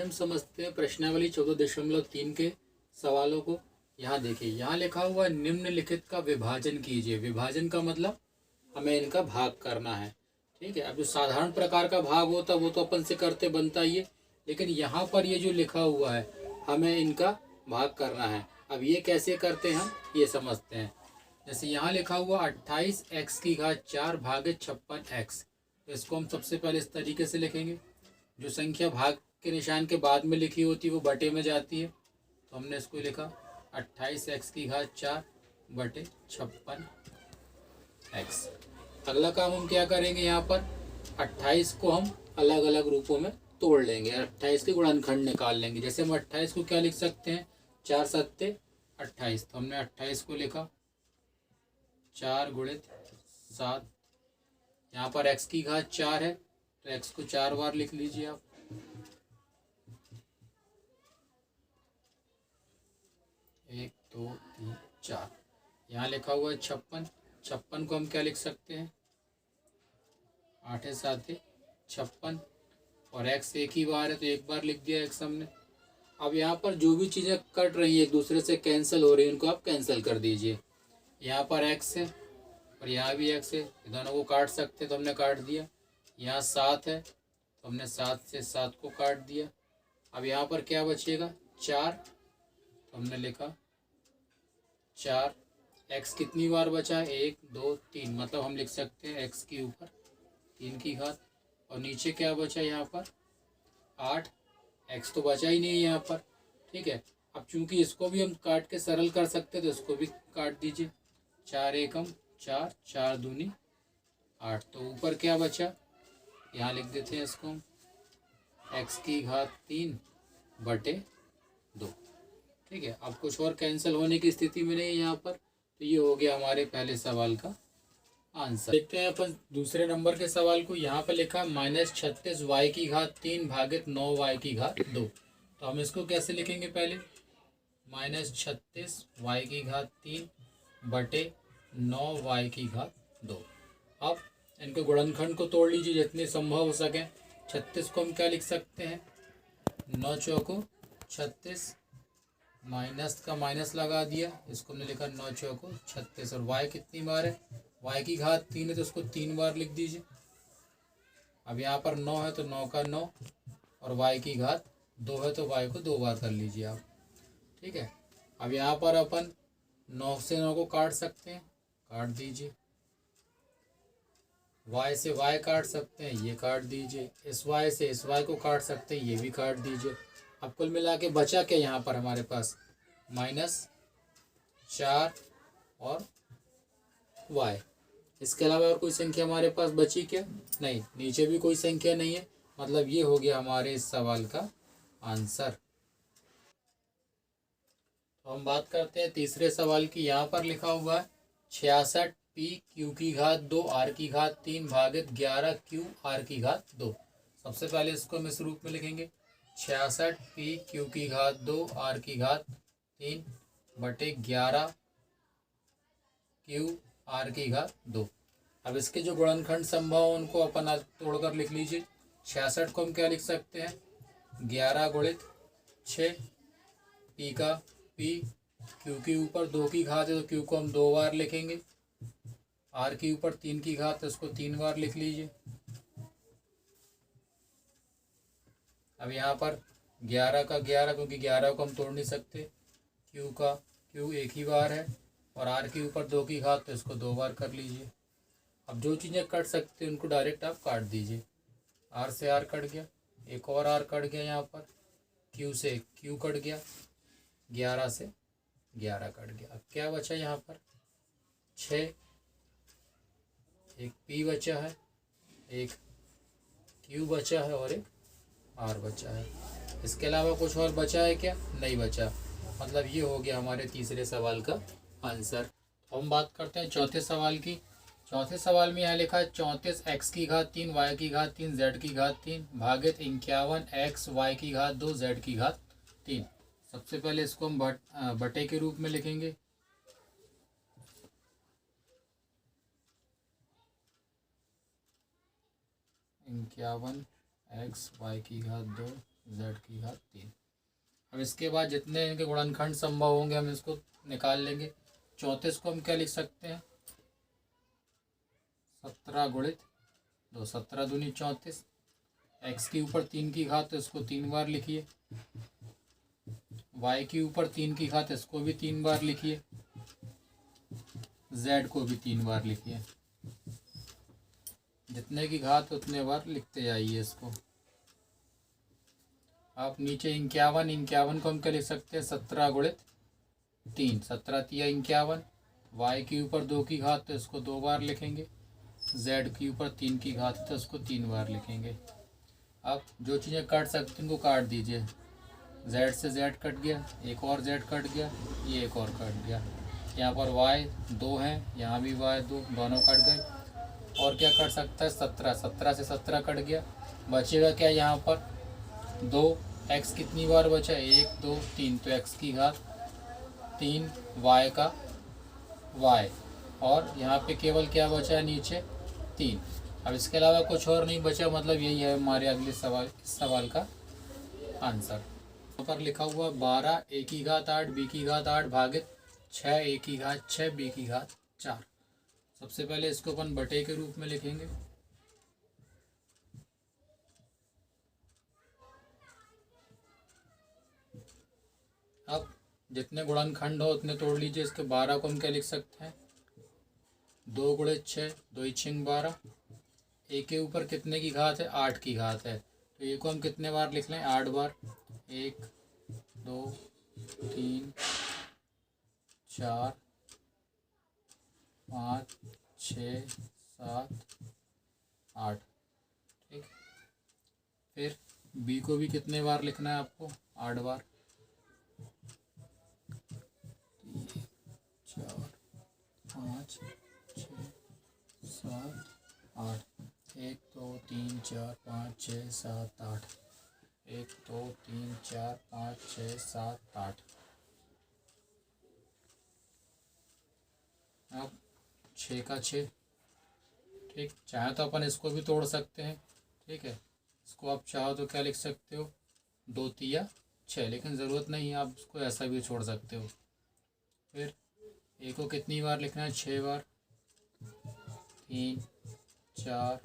हम समझते हैं प्रश्नावली 14.3 के सवालों को। यहाँ देखिए, यहाँ लिखा हुआ निम्नलिखित का विभाजन कीजिए। विभाजन का मतलब हमें इनका भाग करना है। ठीक है, अब जो साधारण प्रकार का भाग होता है वो तो अपन से करते बनता ही है, लेकिन यहाँ पर ये जो लिखा हुआ है हमें इनका भाग करना है। अब ये कैसे करते हैं हम ये समझते हैं। जैसे यहाँ लिखा हुआ 28x की घात 4 भागे 56x, तो इसको हम सबसे पहले इस तरीके से लिखेंगे। जो संख्या भाग के निशान के बाद में लिखी होती है वो बटे में जाती है, तो हमने इसको लिखा 28x की घात 4 बटे 56x। अगला काम हम क्या करेंगे, यहाँ पर 28 को हम अलग अलग रूपों में तोड़ लेंगे, 28 के गुणनखंड निकाल लेंगे। जैसे हम 28 को क्या लिख सकते हैं, 4 सत्ते 28, तो हमने 28 को लिखा 4 गुणित 7। यहाँ पर x की घात 4 है तो x को 4 बार लिख लीजिए आप। 1 2 3 4। यहाँ लिखा हुआ है 56। 56 को हम क्या लिख सकते हैं, 8 7 56, और x एक ही बार है तो एक बार लिख दिया x हमने। अब यहाँ पर जो भी चीज़ें कट रही है एक दूसरे से कैंसिल हो रही है उनको आप कैंसिल कर दीजिए। यहाँ पर x है और यहाँ भी x है, दोनों को काट सकते तो हमने काट दिया। यहाँ 7 है तो हमने 7 से 7 को काट दिया। अब यहाँ पर क्या बचेगा, 4, तो हमने लिखा 4। x कितनी बार बचा है, 1 2 3, मतलब हम लिख सकते हैं x के ऊपर 3 की घात, और नीचे क्या बचा यहाँ पर 8। x तो बचा ही नहीं है यहाँ पर। ठीक है, अब चूंकि इसको भी हम काट के सरल कर सकते तो इसको भी काट दीजिए। 4 एकम 4, 4 दूनी 8, तो ऊपर क्या बचा, यहाँ लिख देते हैं इसको हम x की घात 3 बटे 2। ठीक है, अब कुछ और कैंसिल होने की स्थिति में नहीं है यहाँ पर, तो ये हो गया हमारे पहले सवाल का आंसर। देखते हैं अपन दूसरे नंबर के सवाल को। यहाँ पर लिखा -36 y की घात 3 भागित 9 y की घात 2, तो हम इसको कैसे लिखेंगे, पहले -36 y की घात 3 बटे 9 y की घात 2। अब इनके गुणनखंड को तोड़ लीजिए जितने संभव हो सके। 36 को हम क्या लिख सकते हैं, 9 चौको 36, माइनस का माइनस लगा दिया, इसको हमने लिखा 9 चौको 36, और y कितनी बार है, y की घात 3 है तो उसको 3 बार लिख दीजिए। अब यहाँ पर 9 है तो 9 का 9, और y की घात 2 है तो y को 2 बार कर लीजिए आप। ठीक है, अब यहाँ पर अपन 9 से 9 को काट सकते हैं, काट दीजिए। y से y काट सकते हैं, ये काट दीजिए। इस y से इस y को काट सकते हैं, ये भी काट दीजिए। अब कुल मिला के बचा क्या यहाँ पर हमारे पास, -4 और y। इसके अलावा और कोई संख्या हमारे पास बची क्या, नहीं, नीचे भी कोई संख्या नहीं है, मतलब ये हो गया हमारे इस सवाल का आंसर। तो हम बात करते हैं तीसरे सवाल की। यहाँ पर लिखा हुआ है 66 p q की घात 2 r की घात 3 भागित 11 q r की घात 2। सबसे पहले इसको हम इस रूप में लिखेंगे, 66 p q की घात 2 r की घात 3 बटे 11 q r की घात 2। अब इसके जो गुणनखंड संभव है उनको अपन तोड़कर लिख लीजिए। 66 को हम क्या लिख सकते हैं, 11 गुणित 6, p का p, q के ऊपर 2 की घात है तो q को हम 2 बार लिखेंगे, r के ऊपर 3 की घात है उसको 3 बार लिख लीजिए। अब यहाँ पर 11 का 11, क्योंकि 11 को हम तोड़ नहीं सकते, q का q एक ही बार है, और r के ऊपर 2 की घात तो इसको 2 बार कर लीजिए। अब जो चीज़ें कट सकते हैं उनको डायरेक्ट आप काट दीजिए। r से r कट गया, एक और r कट गया, यहाँ पर q से q कट गया, 11 से 11 कट गया। अब क्या बचा यहाँ पर, 6, एक p बचा है, एक q बचा है और एक r बचा है। इसके अलावा कुछ और बचा है क्या, नहीं बचा, मतलब ये हो गया हमारे तीसरे सवाल का आंसर। हम बात करते हैं चौथे सवाल की। चौथे सवाल में यहाँ लिखा है 34 x की घात 3 y की घात 3 z की घात 3 भागित 51 x y की घात 2 z की घात 3। सबसे पहले इसको हम बटे के रूप में लिखेंगे। 51 x y की घात 2 z की घात 3। अब इसके बाद जितने इनके गुणनखंड संभव होंगे हम इसको निकाल लेंगे। 34 को हम क्या लिख सकते हैं, 17 गुणित 2, 17 दूनी 34। x के ऊपर 3 की घात तो इसको 3 बार लिखिए, y के ऊपर 3 की घात इसको भी 3 बार लिखिए, z को भी 3 बार लिखिए। जितने की घात उतने बार लिखते जाइए इसको। आप नीचे 51 को हम क्या लिख सकते हैं, 17 गुणित 3, 17 तिया 51। y के ऊपर 2 की घात तो इसको 2 बार लिखेंगे, z के ऊपर 3 की घात तो इसको 3 बार लिखेंगे। अब जो चीज़ें काट सकते हैं उनको काट दीजिए। z से z कट गया, एक और z कट गया, ये एक और कट गया। यहाँ पर y 2 हैं, यहाँ भी y 2, दोनों कट गए। और क्या कट सकता है, 17 से 17 कट गया। बचेगा क्या यहाँ पर 2, x कितनी बार बचा, 1 2 3, तो x की घात 3, y का y, और यहाँ पे केवल क्या बचा है नीचे 3। अब इसके अलावा कुछ और नहीं बचा, मतलब यही है हमारे अगले सवाल, इस सवाल का आंसर। यहाँ पर लिखा हुआ 12 a की घात 8 b की घात 8 भागित 6 a की घात 6 b की घात 4। सबसे पहले इसको अपन बटे के रूप में लिखेंगे। अब जितने गुणनखंड हो उतने तोड़ लीजिए। इसके 12 को हम क्या लिख सकते हैं, 2 गुणित 6, 2 6 12। ए के ऊपर कितने की घात है, 8 की घात है, तो ए को हम कितने बार लिख लें, 8 बार। 1 2 3 4 5 6 7 8। ठीक, फिर बी को भी कितने बार लिखना है आपको, 8 बार। 4 5 6 7 8। 1 2 3 4 5 6 7 8। 1 2 3 4 5 6 7 8। अब 6 का 6। ठीक, चाहे तो अपन इसको भी तोड़ सकते हैं। ठीक है, इसको आप चाहो तो क्या लिख सकते हो, 2 तिया 6, लेकिन ज़रूरत नहीं है, आप इसको ऐसा भी छोड़ सकते हो। फिर ए को कितनी बार लिखना है, 6 बार। 3 4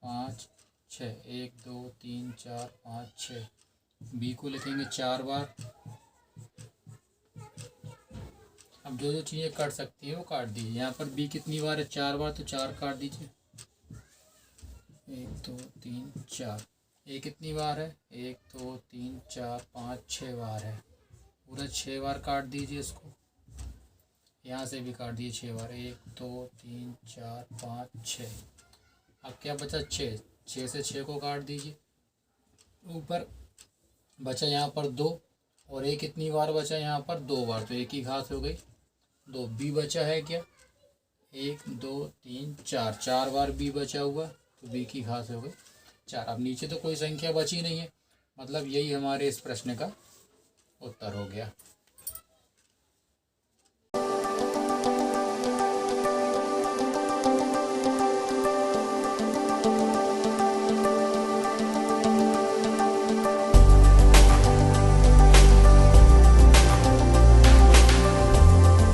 5 6, 1 2 3 4 5 6। बी को लिखेंगे 4 बार। अब जो जो चीज़ें काट सकती है वो काट दीजिए। यहाँ पर बी कितनी बार है, 4 बार, तो 4 काट दीजिए। 1 2 3 4। ए कितनी बार है, 1 2 3 4 5 6 बार है, पूरा 6 बार काट दीजिए इसको। यहाँ से भी काट दीजिए 6 बार, 1 2 3 4 5 6। अब क्या बचा, 6, 6 से 6 को काट दीजिए। ऊपर बचा यहाँ पर 2, और ए कितनी बार बचा यहाँ पर, 2 बार, तो एक ही घात हो गई 2। बी बचा है क्या, 1 2 3 4, 4 बार बी बचा हुआ, तो बी की घात हो गई 4। अब नीचे तो कोई संख्या बची नहीं है, मतलब यही हमारे इस प्रश्न का उत्तर हो गया।